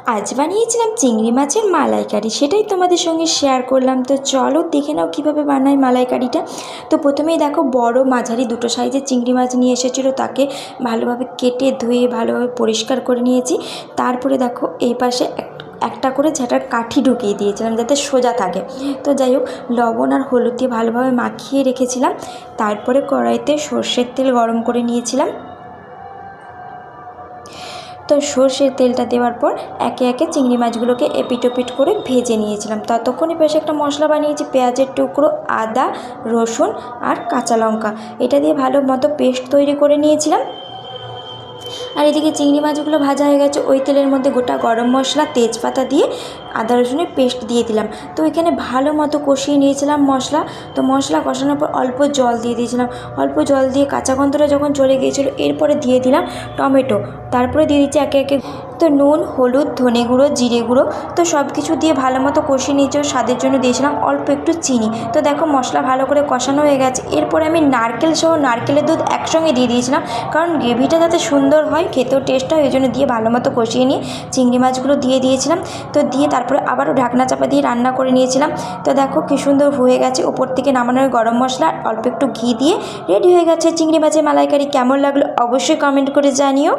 আজ বানিয়েছিলাম চিংড়ি মাছের মালাইকারি, সেটাই তোমাদের সঙ্গে শেয়ার করলাম। তো চলো দেখে নাও কীভাবে বানাই মালাইকারিটা। তো প্রথমেই দেখো বড় মাঝারি দুটো সাইজের চিংড়ি মাছ নিয়ে এসেছিলো, তাকে ভালোভাবে কেটে ধুয়ে ভালোভাবে পরিষ্কার করে নিয়েছি। তারপরে দেখো এই পাশে একটা করে ঝাঁটার কাঠি ঢুকিয়ে দিয়েছিলাম যাতে সোজা থাকে। তো যাই হোক, লবণ আর হলুদ দিয়ে ভালোভাবে মাখিয়ে রেখেছিলাম। তারপরে কড়াইতে সর্ষের তেল গরম করে নিয়েছিলাম। তো সর্ষের তেলটা দেওয়ার পর একে একে চিংড়ি মাছগুলোকে এপিট ওপিট করে ভেজে নিয়েছিলাম। ততক্ষণে বেশ একটা মশলা বানিয়েছি, পেঁয়াজের টুকরো, আদা, রসুন আর কাঁচা লঙ্কা, এটা দিয়ে ভালো মতো পেস্ট তৈরি করে নিয়েছিলাম। আর এদিকে চিংড়ি মাছগুলো ভাজা হয়ে গেছে, ওই তেলের মধ্যে গোটা গরম মশলা, তেজপাতা দিয়ে আদা রসুনের পেস্ট দিয়ে দিলাম। তো এখানে ভালো মতো কষিয়ে নিয়েছিলাম মশলা। তো মশলা কষানোর পর অল্প জল দিয়ে দিয়েছিলাম। অল্প জল দিয়ে কাঁচা গন্ধটা যখন চলে গিয়েছিলো, এরপরে দিয়ে দিলাম টমেটো। তারপরে দিয়ে দিচ্ছি একে একে তো নুন, হলুদ, ধনে গুঁড়ো, জিরে গুঁড়ো। তো সব কিছু দিয়ে ভালো মতো কষিয়ে নিয়েছি। স্বাদের জন্য দিয়েছিলাম অল্প একটু চিনি। তো দেখো মশলা ভালো করে কষানো হয়ে গেছে। এরপরে আমি নারকেল সহ নারকেলের দুধ একসঙ্গে দিয়ে দিয়েছিলাম, কারণ গ্রেভিটা যাতে সুন্দর হয়, খেতেও টেস্ট হয়, ওই জন্য দিয়ে ভালো মতো কষিয়ে নিয়ে চিংড়ি মাছগুলো দিয়ে দিয়েছিলাম। তো দিয়ে তারপরে আবারও ঢাকনা চাপা দিয়ে রান্না করে নিয়েছিলাম। তো দেখো কী সুন্দর হয়ে গেছে। ওপর থেকে নামানোর গরম মশলা অল্প একটু ঘি দিয়ে রেডি হয়ে গেছে চিংড়ি মাছের মালাইকারি। কেমন লাগলো অবশ্যই কমেন্ট করে জানিও।